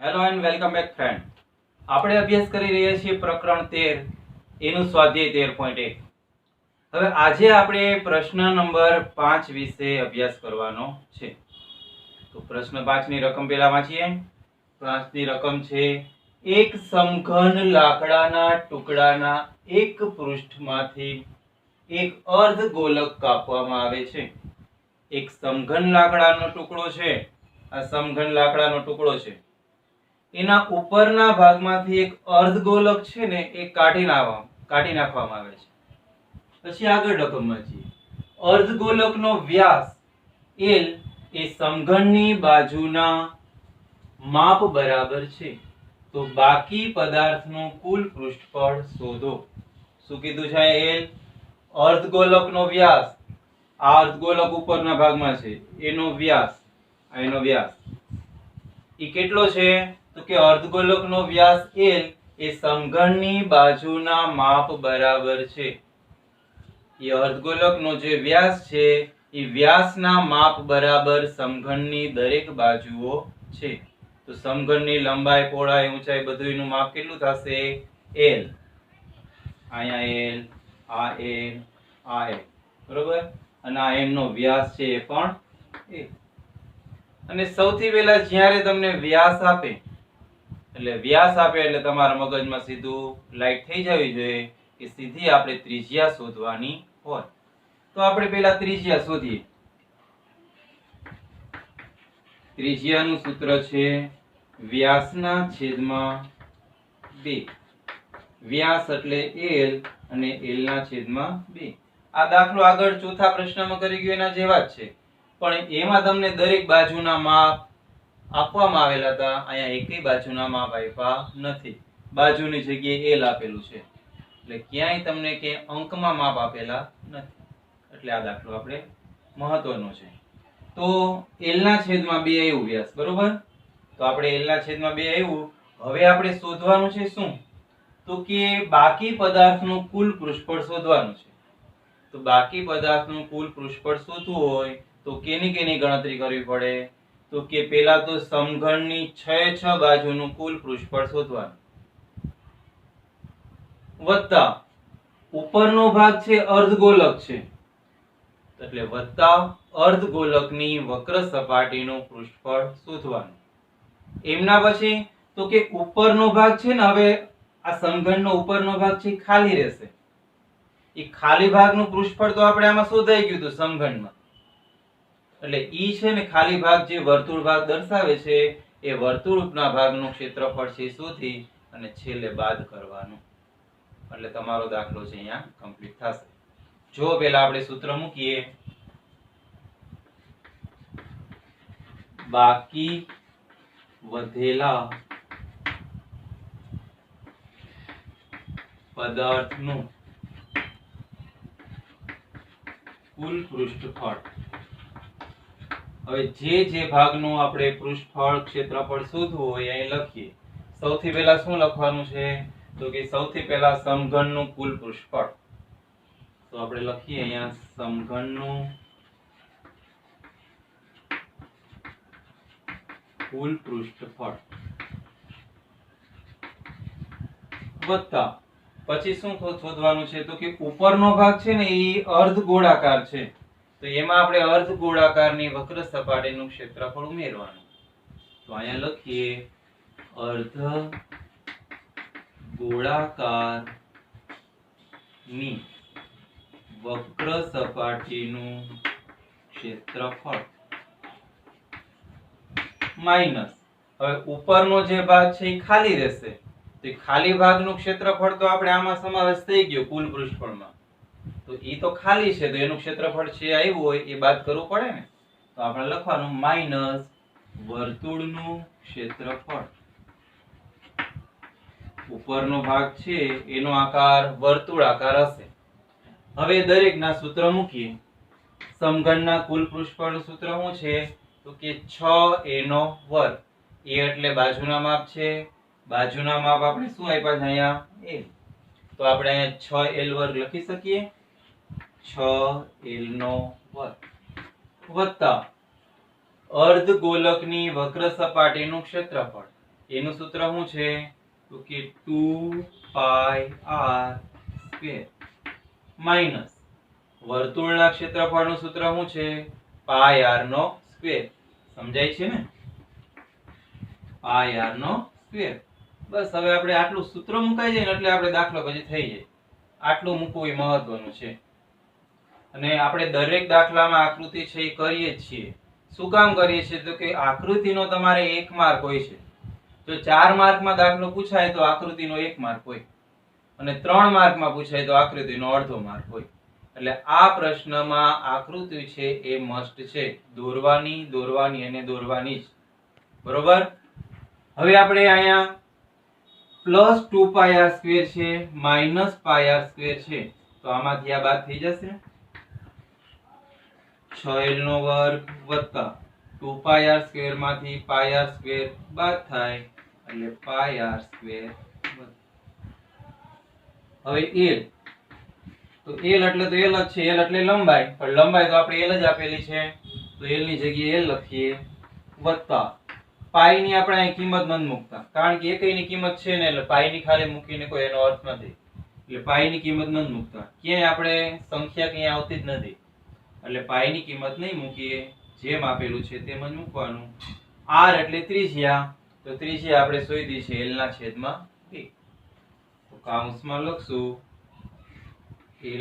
Hello and welcome back friend. આપણે અભ્યાસ કરી રહ્યા છીએ પ્રકરણ 13 એનું સ્વાધ્યાય 13.1. હવે આજે આપણે પ્રશ્ન નંબર 5 વિશે અભ્યાસ કરવાનો છે. તો પ્રશ્ન 5 ની રકમ પહેલા વાંચીએ. 5 ની રકમ છે: એક સમઘન લાકડાના ટુકડાના એક પૃષ્ઠમાંથી એક અર્ધગોલક કાપવામાં આવે છે. એક સમઘન લાકડાનો ટુકડો છે. આ સમઘન લાકડાનો ટુકડો છે. એના ઉપરના ભાગમાંથી એક અર્ધગોલક છે ને એ કાઢી નાખવામાં આવે છે. પછી આગળ રકમમાં છીએ. અર્ધગોલકનો વ્યાસ L એ સમઘનની બાજુના માપ બરાબર છે. તો બાકી પદાર્થનું કુલ પૃષ્ઠફળ શોધો. શું કીધું છે? L અર્ધગોલકનો વ્યાસ, આ અર્ધગોલક ઉપરના ભાગમાં છે, એનો વ્યાસ, એનો વ્યાસ ઈ કેટલો છે? તો કે અર્ધગોલકનો વ્યાસ L એ સમઘનની બાજુના માપ બરાબર છે. એ અર્ધગોલકનો જે વ્યાસ છે એ વ્યાસના માપ બરાબર સમઘનની દરેક બાજુઓ છે. તો સમઘનની લંબાઈ, પહોળાઈ, ઊંચાઈ બધુંયનું માપ કેટલું થશે? L. અહીંયા L, આ L, આ L, બરોબર? અને આ M નો વ્યાસ છે એ પણ L. અને સૌથી પહેલા જ્યારે તમને વ્યાસ આપે એટલે તમારા મગજમાં સીધું લાઈટ થઈ જવી જોઈએ કે સીધી આપણે ત્રિજ્યા શોધવાની હોય. તો આપણે પહેલા ત્રિજ્યા શોધીએ. ત્રિજ્યાનું સૂત્ર છે વ્યાસના છેદમાં 2. વ્યાસ એટલે L અને L ના છેદમાં 2. આ દાખલો આગળ ચોથા પ્રશ્નમાં કરી ગયો એના જેવા જ છે, પણ એમાં તમને દરેક બાજુના માપ આપવામાં આવેલા હતા. અહીંયા એકેય બાજુના માપ આપ્યા નથી. બાજુની જગ્યાએ L આપેલું છે, એટલે ક્યાંય તમને કે અંકમાં માપ આપેલા નથી. એટલે આ દાખલો આપણે મહત્વનો છે. તો L ના છેદમાં 2 આવ્યું વ્યાસ, બરોબર? તો આપણે L ના છેદમાં 2 આવ્યું. હવે આપણે શોધવાનું છે શું? તો કે બાકી પદાર્થનું કુલ પૃષ્ઠફળ શોધવાનું છે. તો બાકી પદાર્થનું કુલ પૃષ્ઠફળ શોધવું હોય તો કેની ગણતરી કરવી પડે? તો કે પહેલા તો સમઘનની 6 બાજુનું કુલ પૃષ્ઠફળ શોધવાનું, વત્તા ઉપરનો ભાગ છે અર્ધગોલક છે એટલે વત્તા અર્ધગોલકની વક્ર સપાટીનું પૃષ્ઠફળ શોધવાનું. એમના પછી તો કે ઉપરનો ભાગ છે ને, હવે આ સમઘનનો ઉપરનો ભાગ છે ખાલી રહેશે. એ ખાલી ભાગનું પૃષ્ઠફળ તો આપણે આમાં શોધાઈ ગયું હતું સમઘનમાં. એટલે ઈ છે ને ખાલી ભાગ જે વર્તુળ ભાગ દર્શાવે છે એ વર્તુળના ભાગનું ક્ષેત્રફળ છે શોધી અને છેલ્લે બાદ કરવાનું. એટલે તમારો દાખલો છે અહીંયા કમ્પ્લીટ થશે. જો પહેલા આપણે સૂત્ર મૂકીએ. બાકી વધેલા પદાર્થનું કુલ પૃષ્ઠફળ. હવે જે ભાગનું આપણે પૃષ્ઠફળ ક્ષેત્રફળ શોધવું હોય અહીં લખીએ. સૌથી પહેલા શું લખવાનું છે? તો કે સૌથી પહેલા સમઘનનું કુલ પૃષ્ઠફળ. તો આપણે લખીએ અહીંયા સમઘનનું કુલ પૃષ્ઠફળ વત્તા પછી શું શોધવાનું છે? તો કે ઉપરનો ભાગ છે ને એ અર્ધ ગોળાકાર છે, તો એમાં આપણે અર્ધ ગોળાકારની વક્ર સપાટીનું ક્ષેત્રફળ ઉમેરવાનું. તો અહીંયા લખીએ અર્ધ ગોળાકારની વક્ર સપાટીનું ક્ષેત્રફળ માઈનસ, હવે ઉપરનો જે ભાગ છે એ ખાલી રહેશે, તો ખાલી ભાગનું ક્ષેત્રફળ તો આપણે આમાં સમાવેશ થઈ ગયો કુલ પૃષ્ઠફળમાં. તો ઈ તો ખાલી છે, તો એનું ક્ષેત્રફળ છે આવ્યું હોય એ બાદ કરવું પડે ને. તો આપણે લખવાનું માઈનસ વર્તુળનું ક્ષેત્રફળ. ઉપરનો ભાગ છે એનો આકાર વર્તુળાકાર હશે. હવે દરેકના સૂત્ર મૂકીએ. સમઘનના કુલ પૃષ્ઠફળનું સૂત્ર શું છે? તો કે 6a નો વર્ગ. એ એટલે બાજુના માપ છે. બાજુના માપ આપણે શું આપ્યા છે અહીંયા? L. તો આપણે અહીંયા 6l વર્ગ લખી શકીએ. 6l નો વર્ગ વત્તા અર્ધગોલકની વક્ર સપાટીનું ક્ષેત્રફળ. એનું સૂત્ર શું છે તો કે 2πr² માઈનસ વર્તુળના ક્ષેત્રફળનું સૂત્ર શું છે πr². સમજાય છે ને? πr². બસ હવે આપણે આટલું સૂત્ર મુકાઈ જાય ને એટલે આપણે દાખલો પછી થઈ જાય. આટલું મૂકવું એ મહત્વનું છે. અને આપણે દરેક દાખલામાં આકૃતિ છે એ કરીએ જ છીએ. શું કામ કરીએ છીએ તો કે આકૃતિનો તમારે 1 માર્ક હોય છે. જો 4 માર્કમાં દાખલો પૂછાય તો આકૃતિનો 1 માર્ક હોય અને 3 માર્કમાં પૂછાય તો આકૃતિનો અડધો માર્ક હોય. એટલે આ પ્રશ્નમાં આકૃતિ છે એ મસ્ટ છે. દોરવાની અને દોરવાની જ. બરોબર? હવે આપણે અહીંયા +2πr² છે -πr² છે તો આમાંથી આ બાદ થઈ જશે. 6l² વત્તા 2πr² માંથી πr² બાદ થાય એટલે πr². હવે l તો l એટલે તો l જ છે. l એટલે લંબાઈ, પણ લંબાઈ તો આપણે l જ આપેલી છે તો l ની જગ્યાએ l લખીએ વત્તા પાઈ ની આપણે અહીં કિંમત નથી મૂકતા કારણ કે એકયની કિંમત છે ને એટલે પાઈ ની ખાલી મૂકીને કોઈ એનો અર્થ નથી. એટલે પાઈ ની કિંમત નથી મૂકતા. ક્યાંય આપણે સંખ્યા ક્યાંય આવતી જ નથી એટલે પાઈ ની કિંમત નહીં મૂકીએ. જેમ આપેલું છે તેમ જ મૂકવાનું. r એટલે ત્રિજ્યા તો ત્રિજ્યા આપણે શોધી છે l ના છેદમાં 2 તો કૌંસમાં લખશું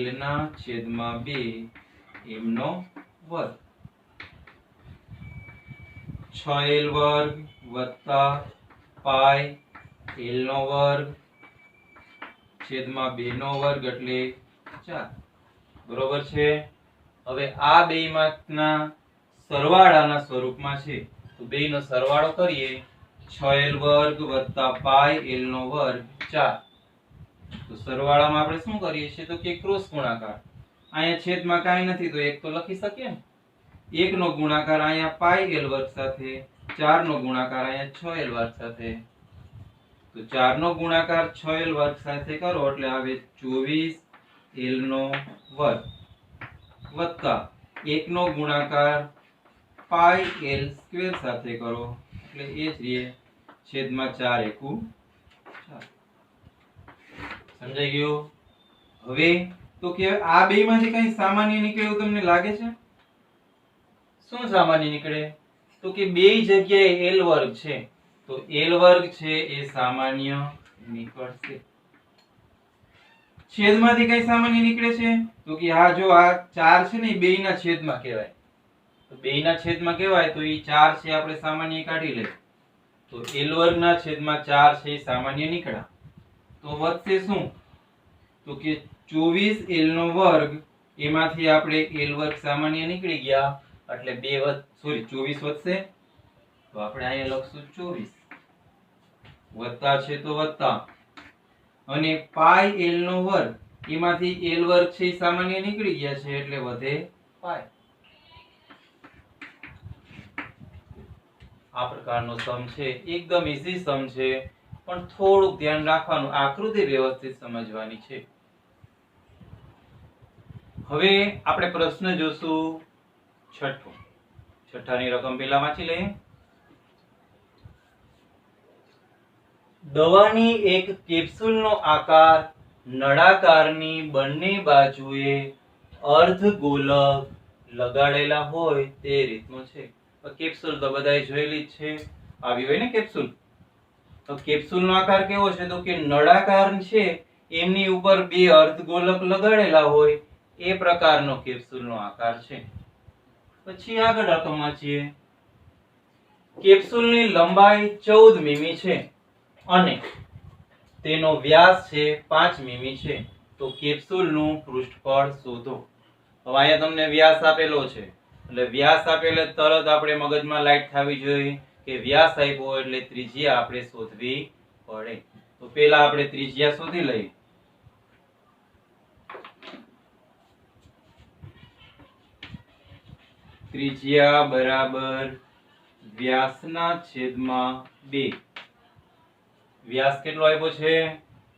l ના છેદમાં 2 એમનો વર્ગ. 6l² વત્તા પાઈ l² છેદમાં 2 નો વર્ગ એટલે 4. બરોબર છે? હવે આ બેયમાંના સરવાળાના સ્વરૂપમાં છે તો બેયનો સરવાળો કરીએ 6l² વત્તા પાઈ l² 4. તો સરવાળામાં આપણે શું કરીએ છીએ તો કે ક્રોસ ગુણાકાર. અહીંયા છેદમાં કાંઈ નથી તો એક તો લખી શકીએ ને. 1 નો ગુણાકાર અહીંયા પાઈ l² સાથે, 4 નો ગુણાકાર અહીંયા 6l² સાથે. તો 4 નો ગુણાકાર 6l² સાથે કરો એટલે આવે 24l² વત્તા 1 નો ગુણાકાર પાઈ l² સાથે કરો એટલે એ જ રહે છેદમાં 4 એકુ 4. સમજાઈ ગયું? હવે તો કે આ બેયમાંથી કંઈ સામાન્ય નીકળે એવું તમને લાગે છે? શું સામાન્ય નીકળે તો કે બેય જગ્યાએ l² છે તો l² છે એ સામાન્ય નીકળશે. છેદમાંથી કઈ સામાન્ય નીકળે છે તો કે આ જો આ 4 છે ને એ બેયના છેદમાં કહેવાય. તો બેયના છેદમાં કહેવાય તો ઈ 4 છે આપણે સામાન્ય કાઢી લઈએ તો l² ના છેદમાં 4 છે એ સામાન્ય નીકળ્યા. તો વધશે શું તો કે 24l² એમાંથી આપણે l² સામાન્ય નીકળી ગયા એટલે 24 વધશે તો આપણે અહીંયા લખશું 24 વત્તા છે તો વત્તા અને પાઈ l² એમાંથી l² છે એ સામાન્ય નીકળી ગયા છે એટલે વધે પાઈ. આ પ્રકારનો સમ છે. એકદમ ઈઝી સમ છે પણ થોડુંક ધ્યાન રાખવાનું, આકૃતિ વ્યવસ્થિત સમજવાની છે. હવે આપણે પ્રશ્ન જોશું છઠ્ઠો. છઠ્ઠાની રકમ પહેલા વાંચી લઈએ. દવાની એક કેપ્સ્યુલનો આકાર નળાકારની બંને બાજુએ અર્ધગોલક લગાડેલા હોય તે રીતનો છે. કેપ્સ્યુલ તો બધાએ જોયેલી જ છે, આવી હોય ને કેપ્સ્યુલ. તો કેપ્સ્યુલનો આકાર કેવો છે તો કે નળાકાર છે એમની ઉપર બે અર્ધગોલક લગાડેલા હોય એ પ્રકારનો કેપ્સ્યુલનો આકાર છે. પછી આગળ રકમ વાંચીએ. કેપ્સ્યુલની લંબાઈ 14 મીમી છે અને તેનો વ્યાસ છે 5 મીમી છે તો કેપ્સ્યુલનું પૃષ્ઠફળ શોધો. હવે અહીંયા તમને વ્યાસ આપેલો છે એટલે વ્યાસ આપેલે તરત આપણે મગજમાં લાઈટ થવી જોઈએ કે વ્યાસ આપ્યો એટલે ત્રિજ્યા આપણે શોધવી પડે. તો પહેલા આપણે ત્રિજ્યા શોધી લઈએ. ત્રિજ્યા બરાબર વ્યાસના છેદમાં 2. વ્યાસ કેટલો આપ્યો છે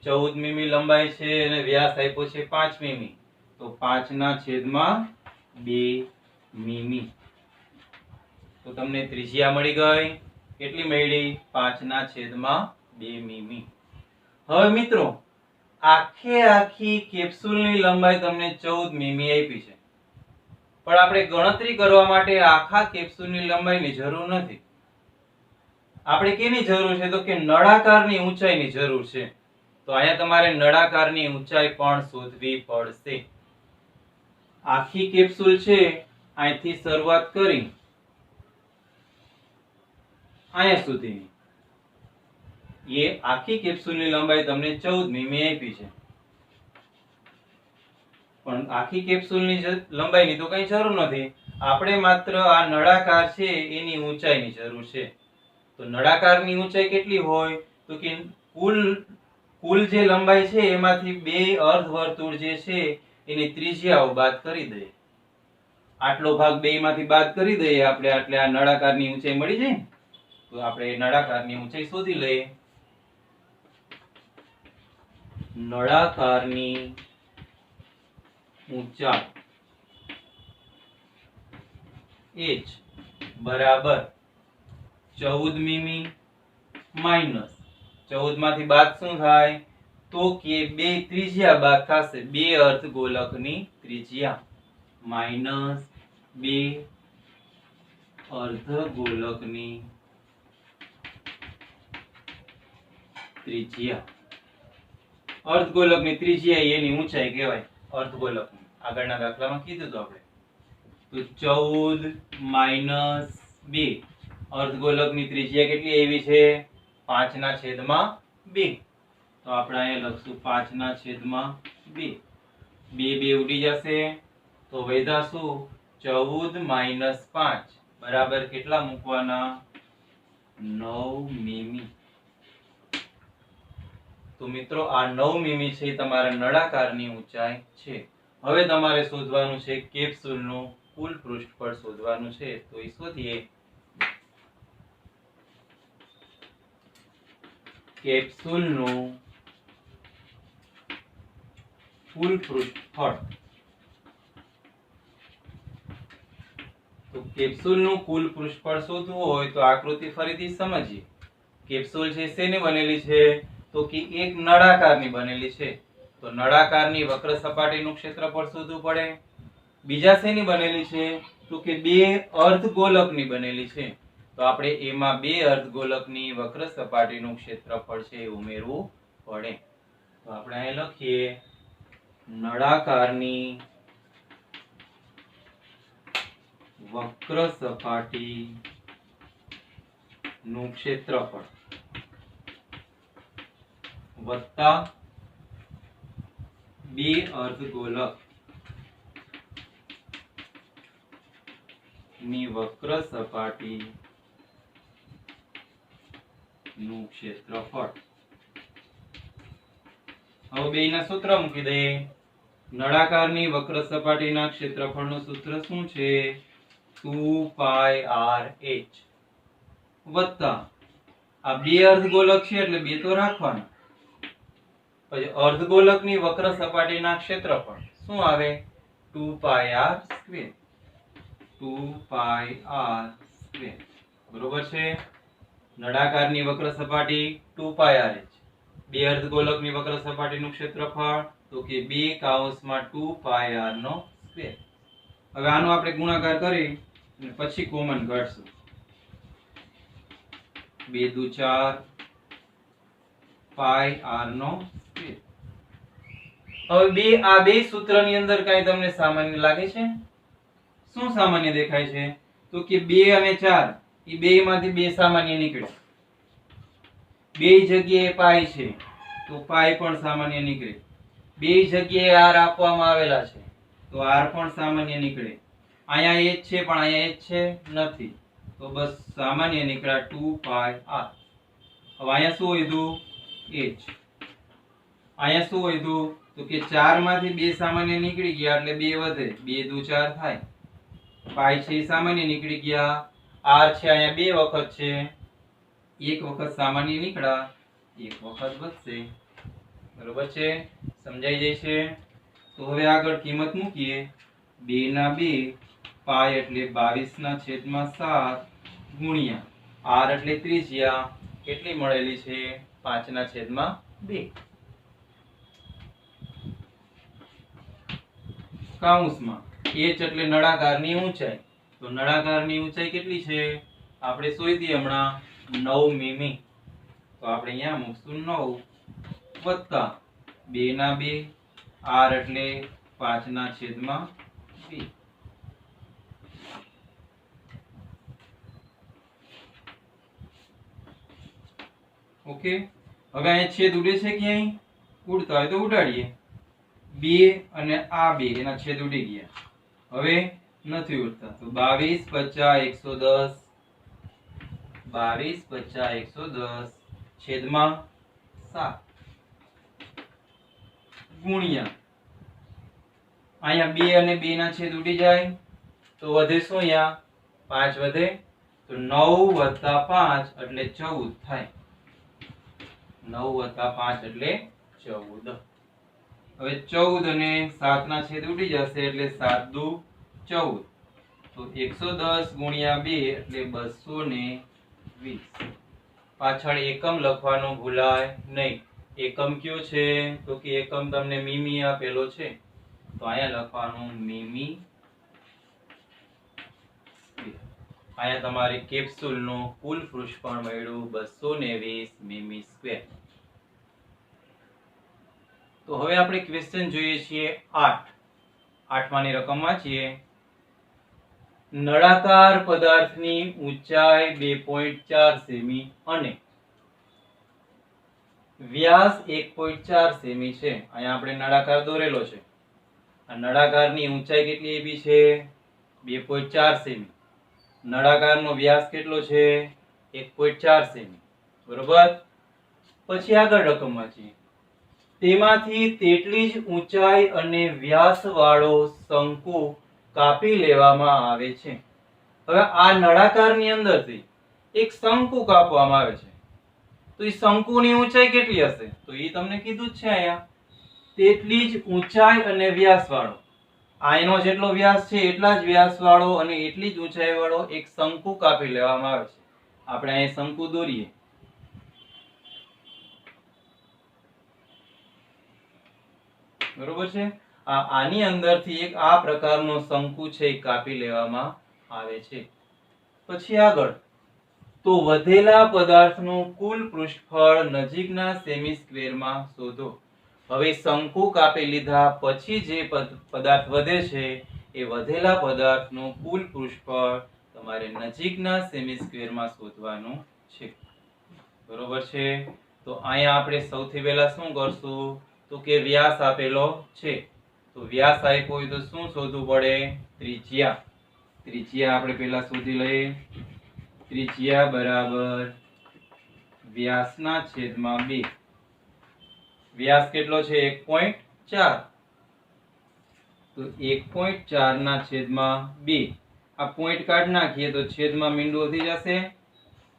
14 મીમી લંબાઈ છે અને વ્યાસ આપ્યો છે 5 મીમી તો 5 ના છેદમાં 2 મીમી. તો તમને ત્રિજ્યા મળી ગઈ. કેટલી મળી? 5/2 મીમી. હવે મિત્રો આખી કેપ્સ્યુલની લંબાઈ તમને 14 મીમી આપી છે, પણ આપણે ગણતરી કરવા માટે આખા કેપ્સ્યુલની લંબાઈની જરૂર નથી. આપણે કેની જરૂર છે? તો કે નળાકારની ઊંચાઈની જરૂર છે. તો અહીંયા તમારે નળાકારની ઊંચાઈ પણ શોધવી પડશે. આખી કેપ્સ્યુલ છે, અહીંથી શરૂઆત કરી અહીંયા સુધીની એ આખી કેપ્સ્યુલની લંબાઈ તમને 14 મીમી આપી છે, પણ આખી કેપ્સ્યુલની લંબાઈની તો કઈ જરૂર નથી. આપણે માત્ર આ નળાકાર છે એની ઊંચાઈની જરૂર છે. તો નળાકારની ઊંચાઈ કેટલી હોય? તો કે કુલ જે લંબાઈ છે એમાંથી બે અર્ધવર્તુળ જે છે એની ત્રિજ્યાઓ બાદ કરી દઈએ. આટલો ભાગ બે માંથી બાદ કરી દઈએ આપણે, એટલે આ નળાકારની ઊંચાઈ મળી જાય ને. તો આપણે નળાકારની ઊંચાઈ શોધી લઈએ. નળાકારની ઊંચાઈ h બરાબર 14 મીમી માઈનસ 14 માંથી બાદ શું થાય? તો કે બે ત્રિજ્યા બાદ થશે, બે અર્ધગોલકની ત્રિજ્યા માઈનસ બે અર્ધગોલકની ત્રિજ્યા. અર્ધગોલકની ત્રિજ્યા એની ઊંચાઈ કહેવાય, અર્ધગોલકની. આગળના દાખલામાં કીધું તો આપણે. તો 14 માઈનસ 2 અર્ધગોલકની ત્રિજ્યા કેટલી આવી છે? 5/2. તો આપણે અહીંયા લખશું 5/2. બે ઉડી જશે તો વધ્યા શું? 14 માઈનસ 5 બરાબર કેટલા મૂકવાના? 9 મીમી. તો મિત્રો આ 9 મીમી છે તમારા નળાકારની ઊંચાઈ છે. હવે તમારે શોધવાનું છે કેપ્સ્યુલનું કુલ પૃષ્ઠફળ શોધવાનું છે. તો એ શોધીએ. કેપ્સ્યુલનું કુલ પૃષ્ઠફળ. તો કેપ્સ્યુલનું કુલ પૃષ્ઠફળ શોધવું હોય તો આકૃતિ ફરીથી સમજીએ. કેપ્સ્યુલ છે શેની બનેલી છે? તો કે એક નળાકારની બનેલી છે. તો નળાકારની વક્ર સપાટીનું ક્ષેત્રફળ શોધવું પડે. બીજા શેની બનેલી છે? તો કે બે અર્ધગોલકની બનેલી છે. તો આપણે એમાં બે અર્ધગોલકની વક્ર સપાટીનું ક્ષેત્રફળ છે એ ઉમેરવું પડે. તો આપણે અહીં લખીએ નળાકારની વક્ર સપાટીનું ક્ષેત્રફળ વત્તા બે અર્ધગોલક ની વક્ર સપાટી નું ક્ષેત્રફળ. હવે બેયના સૂત્ર મૂકી દઈએ. નળાકારની વક્ર સપાટીના ક્ષેત્રફળનું સૂત્ર શું છે? 2πrh વત્તા આ બે અર્ધગોલક છે એટલે બે તો રાખવાના. પછી અર્ધગોલકની વક્ર સપાટીના ક્ષેત્રફળ શું આવે? 2πr². 2πr². બરોબર છે. નળાકારની વક્ર સપાટી 2πrh, બે અર્ધગોલકની વક્ર સપાટીનું ક્ષેત્રફળ તો કે 2 2πr². હવે આનો આપણે ગુણાકાર કરી અને પછી કોમન કાઢશું. 2 દુ 4 πr². હવે આ બે સૂત્રની અંદર કઈ તમને સામાન્ય લાગે છે? શું સામાન્ય દેખાય છે? તો કે 2 અને 4 એ બેયમાંથી બે સામાન્ય નીકળે. બે જગ્યાએ પાઈ છે તો પાઈ પણ સામાન્ય નીકળે. બે જગ્યાએ r આપવામાં આવેલા છે તો r પણ સામાન્ય નીકળે. અહીંયા h છે પણ અહીંયા h છે નથી, તો બસ સામાન્ય નીકળ્યા 2πr. હવે અહીંયા શું વધ્યું? h. અહીંયા શું વધ્યું? તો કે 4 માંથી બે સામાન્ય નીકળી ગયા એટલે બે વધે. 2 દુ 4 થાય. પાઈ છે સામાન્ય નીકળી ગયા. r છે અહીંયા બે વખત છે, એક વખત સામાન્ય નીકળ્યા, એક વખત વધશે. બરોબર છે? સમજાઈ જાય છે? તો હવે આગળ કિંમત મૂકીએ. 2 ના 2 પાઈ એટલે 22/7 ગુણ્યા r એટલે ત્રિજ્યા કેટલી મળેલી છે 5/2 કૌંસમાં h એટલે નળાકારની ઊંચાઈ તો નળાકારની ઊંચાઈ કેટલી છે આપણે શોધી હમણાં 9 મીમી તો આપણે અહીંયા મૂકશું 9 વત્તા 2/2 r એટલે 5/2 ઓકે હવે અહીંયા છેદ ઉડે છે ક્યાંય ઉડતા હોય તો ઉડાડીએ 2 અને આ 2 એના છેદ ઉડી ગયા હવે નથી ઉડતા તો 22 50 110 છેદમાં 7 ગુણ્યા અહીંયા 2 અને 2 ના છેદ ઉડી જાય તો વધે શું અહીંયા 5 વધે તો 9 + 5 એટલે 14 થાય 9 + 5 એટલે 14 હવે 14 અને 7 ના છેદ ઉડી જશે એટલે 7 દુ 14 તો 110 ગુણ્યા 2 એટલે 220 પાછળ એકમ લખવાનું ભૂલાય નહીં એકમ કયો છે તો કે એકમ તમને મીમી આપેલો છે તો અહીંયા લખવાનું મીમી અહીંયા તમારી કેપ્સ્યુલનું કુલ પૃષ્ઠફળ મળ્યું 220 મીમી સ્ક્વેર તો હવે આપણે ક્વેશ્ચન જોઈએ છીએ 8 માની રકમ વાંચીએ નળાકાર પદાર્થની ઊંચાઈ 2.4 સેમી અને વ્યાસ 1.4 સેમી છે અહીંયા આપણે નળાકાર દોરેલો છે આ નળાકારની ઊંચાઈ કેટલી આપી છે 2.4 સેમી નળાકારનો વ્યાસ કેટલો છે 1.4 સેમી બરોબર પછી આગળ રકમ વાંચીએ તેમાંથી તેટલી જ ઊંચાઈ અને વ્યાસ વાળો શંકુ કાપી લેવામાં આવે છે હવે આ નળાકારની અંદરથી એક શંકુ કાપવામાં આવે છે તો એ શંકુની ઊંચાઈ કેટલી હશે તો એ તમને કીધું જ છે અહીંયા તેટલી જ ઊંચાઈ અને વ્યાસ વાળો આનો જેટલો વ્યાસ છે એટલા જ વ્યાસ વાળો અને એટલી જ ઊંચાઈ વાળો એક શંકુ કાપી લેવામાં આવે છે આપણે અહીં શંકુ દોરીએ બરોબર છે આની અંદરથી એક આ પ્રકારનો શંકુ છે કાપી લેવામાં આવે છે પછી આગળ તો વધેલા પદાર્થનું કુલ પૃષ્ઠફળ નજીકના સેમી સ્ક્વેરમાં શોધો હવે શંકુ કાપી લીધા પછી જે પદાર્થ વધે છે એ વધેલા પદાર્થનું કુલ પૃષ્ઠફળ તમારે નજીકના સેમી સ્ક્વેરમાં શોધવાનું છે બરોબર છે તો અહીંયા આપણે સૌથી પહેલા શું કરશું તો કે વ્યાસ આપેલો છે તો વ્યાસ આપ્યો હોય તો શું શોધવું પડે ત્રિજ્યા આપણે પહેલા શોધી લઈએ ત્રિજ્યા બરાબર વ્યાસના છેદમાં 2 વ્યાસ કેટલો છે 1.4 તો 1.4 ના છેદમાં 2 આ પોઈન્ટ કાઢ નાખીએ તો છેદમાં મીંડું વધી જશે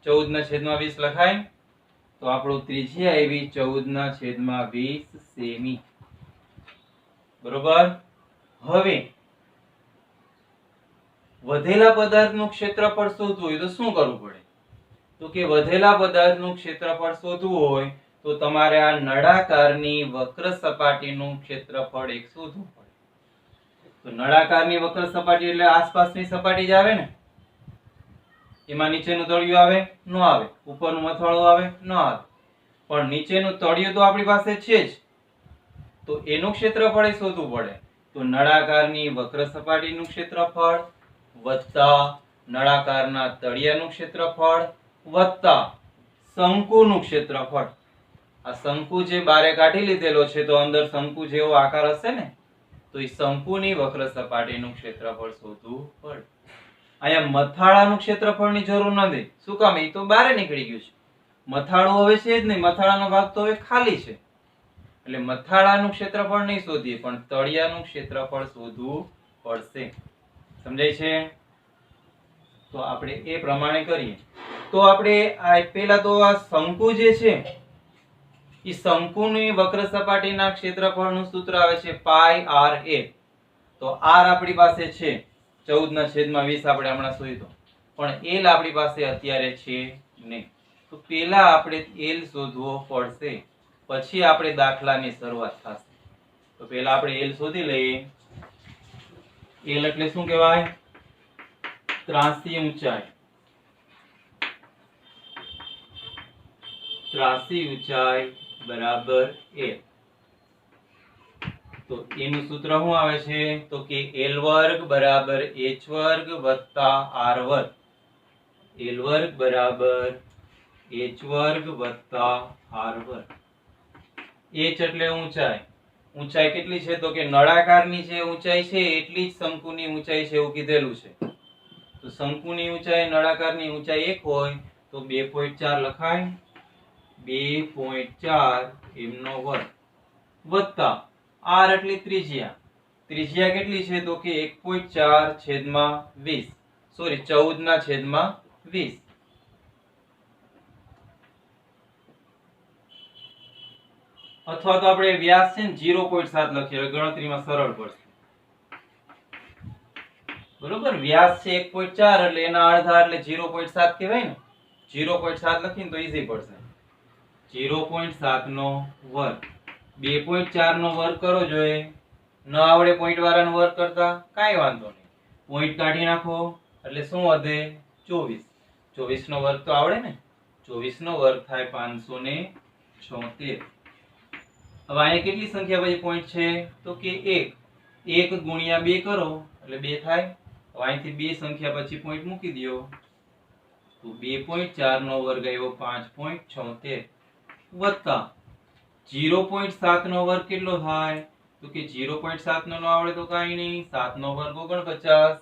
14 ના છેદમાં 20 લખાય તો આપણું ત્રિજ્યા આવી 14 ના છેદમાં 20 સેમી બરોબર હવે વધેલા પદાર્થનું ક્ષેત્રફળ શોધવું હોય તો શું કરવું પડે તો કે વધેલા પદાર્થનું ક્ષેત્રફળ શોધવું હોય તો તમારે આ નળાકારની વક્ર સપાટીનું ક્ષેત્રફળ એક શોધવું પડે તો નળાકારની વક્ર સપાટી એટલે આસપાસની સપાટી જ આવે ને એમાં નીચેનું તળિયું આવે ન આવે ઉપરનું મથાળું આવે ન આવે પણ નીચેનું તળિયું તો આપણી પાસે છે જ તો એનું ક્ષેત્રફળ શોધવું પડે તો નળાકારની વક્ર સપાટીનું ક્ષેત્રફળ વત્તા નળાકારના તળિયાનું ક્ષેત્રફળ વત્તા શંકુનું ક્ષેત્રફળ આ શંકુ જે બારે કાઢી લીધેલો છે તો અંદર શંકુ જેવો આકાર હશે ને તો એ શંકુની વક્ર સપાટીનું ક્ષેત્રફળ શોધવું પડે અહીંયા મથાળાનું ક્ષેત્રફળની જરૂર નથી શું કામ એ તો બારે નીકળી ગયું છે મથાળું હવે છે જ નહીં મથાળાનો ભાગ તો હવે ખાલી છે એટલે મથાળાનું ક્ષેત્રફળ નહીં શોધીએ પણ તળિયાનું ક્ષેત્રફળ શોધવું પડશે સમજાય છે તો આપણે એ પ્રમાણે કરીએ તો આપણે આ પહેલા તો આ શંકુ જે છે એ શંકુની વક્ર સપાટીના ક્ષેત્રફળનું સૂત્ર આવે છે પાઈ આર એ તો આર આપણી પાસે છે 14 ના છેદમાં 20 આપણે હમણાં શોધ્યો પણ એલ આપણી પાસે અત્યારે છે નહીં. તો પહેલા આપણે એલ શોધવો પડશે, પછી આપણે દાખલાની શરૂઆત થશે. તો પહેલા આપણે એલ શોધી લઈએ. એલ એટલે શું કહેવાય? ત્રાંસી ઊંચાઈ. ત્રાંસી ઊંચાઈ બરાબર એલ. તો એનું સૂત્ર શું આવે છે? તો કે એલ વર્ગ બરાબર એચ વર્ગ વત્તા આર વર્ગ. એલ વર્ગ બરાબર એચ વર્ગ વત્તા આર વર્ગ. એચ એટલે ઊંચાઈ. ઊંચાઈ કેટલી છે? તો કે નળાકારની જે ઊંચાઈ છે એટલી જ શંકુની ઊંચાઈ છે એવું કીધેલું છે. તો શંકુની ઊંચાઈ નળાકારની ઊંચાઈ 1 હોય તો 2.4 લખાય. 2.4 એમનો વર્ગ વત્તા આર એટલે ત્રિજ્યા. ત્રિજ્યા કેટલી છે? તો કે 1.4 છેદમાં 20. સોરી 14 ના છેદમાં 20. અથવા તો આપણે વ્યાસ છે ને 0.7 લખીએ, ગણતરીમાં સરળ પડશે. બરોબર, વ્યાસ છે 1.4 એટલે એના અડધા એટલે 0.7 કહેવાય ને. 0.7 લખીને તો ઈઝી પડશે. 0.7 નો વર્ગ. 2.4 નો વર્ગ કરો જોઈએ. ન આવડે પોઈન્ટ વાળાનો વર્ગ કરતા કાંઈ વાંધો નહીં. પોઈન્ટ કાઢી નાખો એટલે શું વધે? 24. 24 નો વર્ગ તો આવડે ને. 24 નો વર્ગ થાય 576. હવે અહીંયા કેટલી સંખ્યા પછી પોઈન્ટ છે? તો કે 1. 1 ગુણ્યા 2 કરો એટલે 2 થાય. હવે અહીંથી 2 સંખ્યા પછી પોઈન્ટ મૂકી દો તો 2.4 નો વર્ગ આવ્યો 5.76 વત્તા 0.7 નો વર્ગ કેટલો થાય? તો કે 0.7 નો આવડે તો કાંઈ નહીં. 7 નો વર્ગ 49.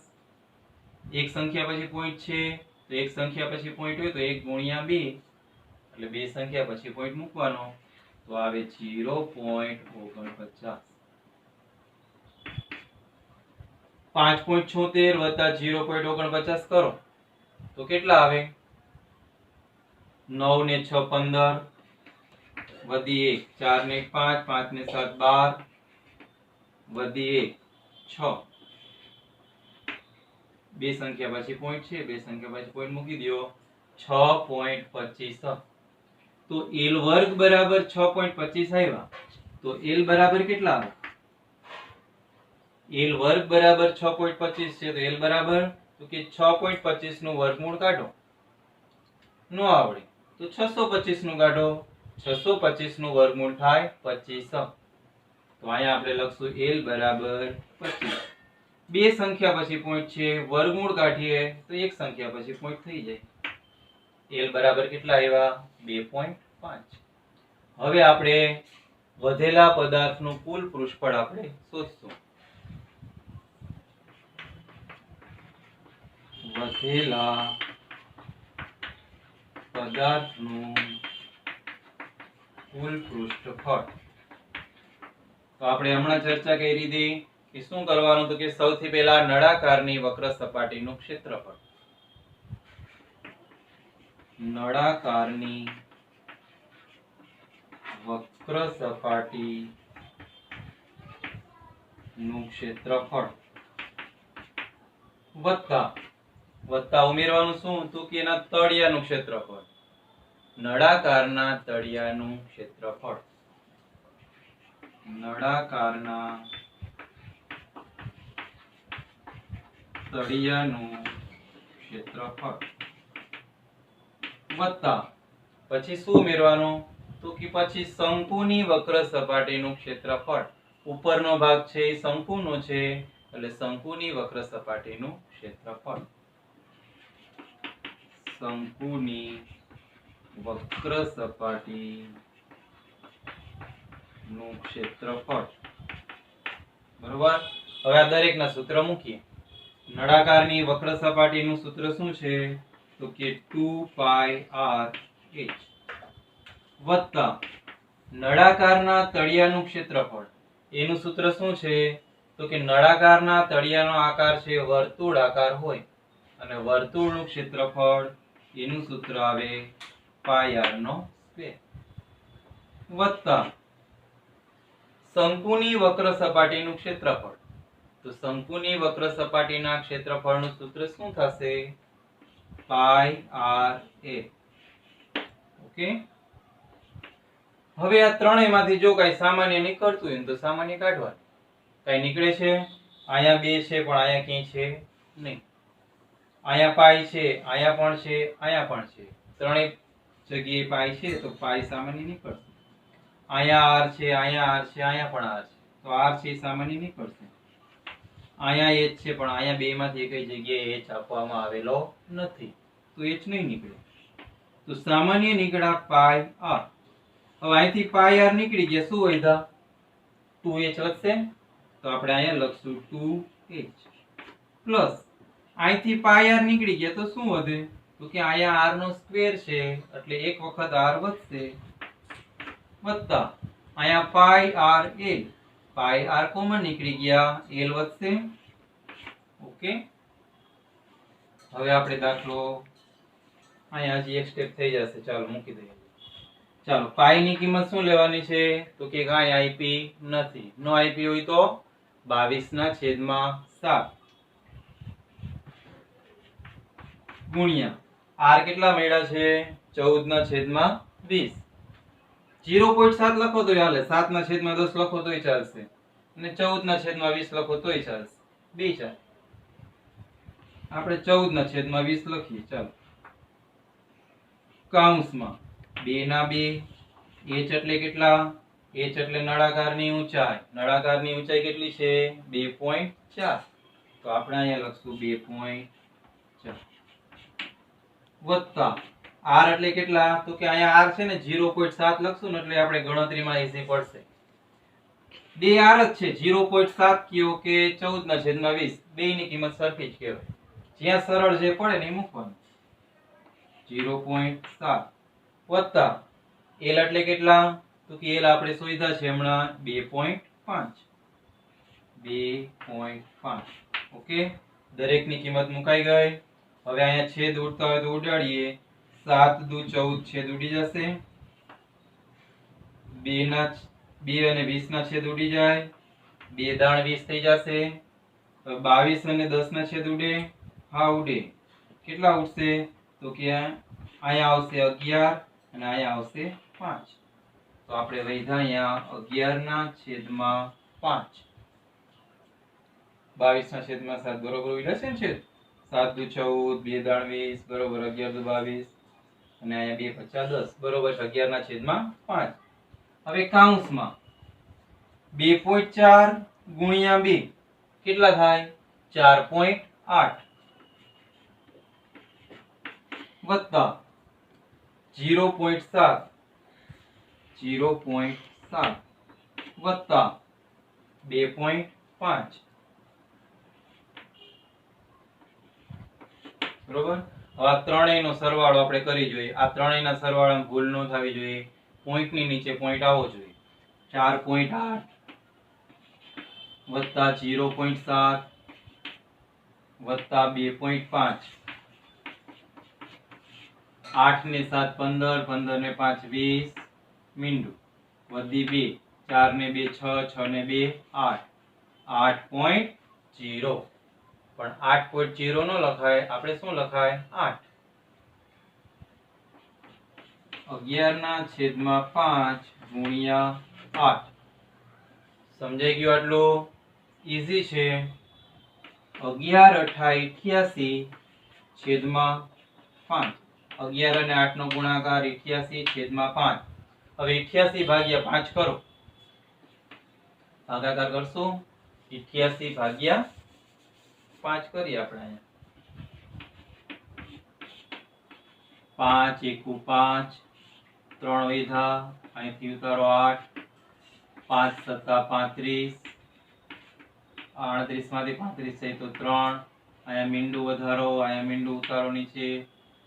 એક સંખ્યા પછી પોઈન્ટ છે તો એક સંખ્યા પછી પોઈન્ટ હોય તો 1 ગુણ્યા 2 એટલે 2 સંખ્યા પછી પોઈન્ટ મૂકવાનો તો આવે 0.49. 5.76 વત્તા 0.49 કરો તો કેટલા આવે? 9 ને 6 15 વધી 1 4 ને 1 5 5 ને 7 12 વધી 1 6. બે સંખ્યા પછી પોઈન્ટ છે, બે સંખ્યા પછી પોઈન્ટ મૂકી દો 6.25. તો એલ વર્ગ બરાબર 6.25 આવ્યા. તો એલ બરાબર કેટલા આવે? એલ વર્ગ બરાબર 6.25 છે તો એલ બરાબર તો કે 6.25 નું વર્ગમૂળ કાઢો. નો આવડે તો 625 નું કાઢો. 625 નું વર્ગમૂળ થાય 25. તો અહીંયા આપણે લખશું એલ બરાબર 25. બે સંખ્યા પછી પોઈન્ટ છે, વર્ગમૂળ કાઢીએ તો એક સંખ્યા પછી પોઈન્ટ થઈ જાય. એલ બરાબર કેટલા આવ્યા? 2.5. હવે આપણે વધેલા પદાર્થનું કુલ પૃષ્ઠફળ આપણે શોધશું. વધેલા પદાર્થનું કુલ પૃષ્ઠફળ. તો આપણે હમણાં ચર્ચા કરી હતી કે શું કરવાનું? તો કે સૌથી પહેલા નળાકારની વક્ર સપાટીનું ક્ષેત્રફળ. નળાકારની વક્ર સપાટીનું ક્ષેત્રફળ વત્તા ઉમેરવાનું શું? તો કે એના તળિયાનું ક્ષેત્રફળ. નળાકારના તળિયાનું ક્ષેત્રફળ. નળાકારના તળિયાનું ક્ષેત્રફળ વત્તા પછી શું ઉમેરવાનું? તો કે પછી શંકુની વક્ર સપાટીનું ક્ષેત્રફળ. ઉપરનો ભાગ છે એ શંકુનો છે એટલે શંકુની વક્ર સપાટીનું ક્ષેત્રફળ. શંકુની વક્ર સપાટીનું ક્ષેત્રફળ. બરોબર. હવે આ દરેકના સૂત્ર મૂકીએ. નળાકારની વક્ર સપાટીનું સૂત્ર શું છે? તો કે 2πr(h) વત્તા નળાકારના તળિયાનું ક્ષેત્રફળ. એનું સૂત્ર શું છે? તો કે નળાકારના તળિયાનો આકાર છે વર્તુળાકાર હોય અને વર્તુળનું ક્ષેત્રફળ એનું સૂત્ર આવે πr² વત્તા શંકુની વક્ર સપાટીનું ક્ષેત્રફળ. તો શંકુની વક્ર સપાટીના ક્ષેત્રફળનું સૂત્ર શું થશે? પાઈ આર એ. ઓકે, હવે આ ત્રણેયમાંથી જો કઈ સામાન્ય નીકળતું હોય તો સામાન્ય કાઢવાનું. કઈ નીકળે છે? અહીંયા 2 છે પણ અહીંયા ક્યાંય છે નહીં. અહીંયા પાઈ છે, અહીંયા પણ છે, અહીંયા પણ છે. ત્રણેય જગ્યાએ પાઈ છે તો પાઈ સામાન્ય નીકળશે. અહીંયા આર છે, અહીંયા આર છે, અહીંયા પણ આર છે તો આર છે સામાન્ય નીકળશે. અહીંયા એચ છે પણ અહીંયા બે માંથી એકઈ જગ્યાએ એચ આપવામાં આવેલો નથી તો એચ નહીં નીકળે. તો સામાન્ય નીકળ્યા પાઈ આર. હવે અહીંથી પાઈ આર નીકળી ગયા, શું વધ્યા? 2h વધશે તો આપણે અહીંયા લખશું 2h પ્લસ અહીંથી પાઈ આર નીકળી ગયા તો શું વધે? તો કે અહીંયા r નો સ્ક્વેર છે એટલે એક વખત r વધશે વત્તા અહીંયા પાઈ આર l. પાઈ આર કોમન નીકળી ગયા, l વધશે. ઓકે, હવે આપણે દાખલો અહીંયા હજી એક સ્ટેપ થઈ જશે, ચાલો મૂકી દઈએ. ચાલો, પાઈ ની કિંમત શું લેવાની છે? તો કે કાંઈ આપી નથી. નો આપી હોય તો 22/7 ગુણ્યા r કેટલા મળ્યા છે? 14/20. 0.7 લખો તોય હાલે, 7/10 લખો તોય ચાલશે અને 14/20 લખો તોય ચાલશે, બે ચાલે. આપણે 14/20 લખીએ. ચાલો, કૌંસમાં 2/2. h એટલે કેટલા? h એટલે નળાકારની ઊંચાઈ. નળાકારની ઊંચાઈ કેટલી છે? 2.4. તો આપણે અહીંયા લખશું 2.4 વત્તા r એટલે કેટલા? તો કે અહીંયા r છે ને 0.7 લખશું ને એટલે આપણે ગણતરીમાં ઈઝી પડશે. બે r જ છે, 0.7 કયો કે 14/20, બેયની કિંમત સરખી જ કહેવાય. જ્યાં સરળ જે પડે ને એ મૂકવાનું. 0.7 વત્તા l એટલે કેટલા? તો કે l આપણે શોધ્યા છે હમણાં 2.5. ઓકે, દરેકની કિંમત મુકાઈ ગઈ. હવે અહીંયા છેદ ઉડતા હોય તો ઉડાડીએ. 7 દુ 14 છેદ ઉડી જશે. 2 અને 20 ના છેદ ઉડી જાય. 2 દાણ 20 થઈ જશે. 22 અને 10 ના છેદ ઉડે. હા ઉડે. કેટલા ઉડશે? તો કે અહીંયા આવશે 11 અને અહીંયા આવશે 5. તો આપણે વૈધા અહીંયા 11/5. 22/7 બરોબર ઉડ્યા છે ને છેદ. 7 દુ 14, 2 દાણ 20 બરોબર 11 દુ 22 અને અહીંયા 2 5 10 બરોબર 11/5. હવે કૌંસમાં 2.4 ગુણ્યા 2 કેટલા થાય? 4.8 વત્તા 0.7 વત્તા 2.5 બરોબર. હવે આ ત્રણેયનો સરવાળો આપણે કરી જોઈએ. આ ત્રણેયના સરવાળામાં ભૂલ ન થવી જોઈએ. પોઈન્ટની નીચે પોઈન્ટ આવવો જોઈએ. 4.8 વત્તા 0.7 વત્તા 2.5. 8 ને 7 15, 15 ને 5 20 મીંડું વધી 2, 4 ને 2 6, 6 ને 2 8. 8.0 પણ 8.0 નો લખાય, આપણે શું લખાય? 8. 11/5 ગુણ્યા 8. સમજાઈ ગયું આટલું? ઈઝી છે. 11 8 88/5. 11 અને 8 નો ગુણાકાર 88/5. હવે 88 ભાગ્યા 5 કરો. ભાગાકાર કરશું. 88 ભાગ્યા 5 કરીએ આપણે અહીંયા. 5 એકુ 5, 3 વૈધા, અહીંથી ઉતારો 8, 5 સત્તા 35, 38 માંથી 35 જાય તો 3, અહીંયા મીંડું વધારો, અહીંયા મીંડું ઉતારો નીચે,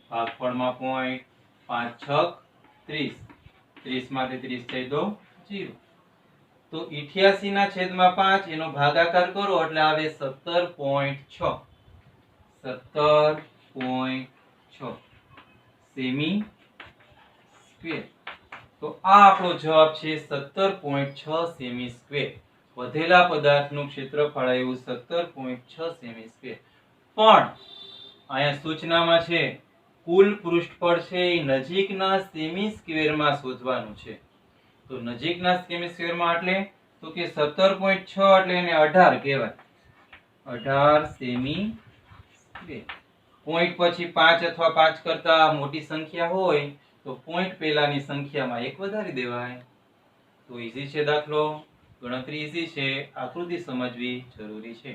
ભાગફળમાં પોઈન્ટ, 5 6 30, 30 માંથી 30 જાય તો 0. તો 88/5 એનો ભાગાકાર કરો એટલે આવે 17.6. 17.6 સેમી સ્ક્વેર. તો આ આપણો જવાબ છે 17.6 સેમી સ્ક્વેર. વધેલા પદાર્થનું ક્ષેત્રફળ આવ્યું 17.6 સેમી સ્ક્વેર. પણ અહીંયા સૂચનામાં છે કુલ પૃષ્ઠફળ છે એ નજીકના સેમી સ્ક્વેરમાં શોધવાનું છે. તો નજીકના સેમી સ્ક્વેરમાં એટલે તો કે 17.6 એટલે એને 18 કહેવાય. 18 સેમી સ્ક્વેર. પોઈન્ટ પછી 5 અથવા 5 કરતા મોટી સંખ્યા હોય તો પોઈન્ટ પહેલાની સંખ્યામાં 1 વધારી દેવાય. તો ઈઝી છે દાખલો, ગણતરી ઈઝી છે, આકૃતિ સમજવી જરૂરી છે.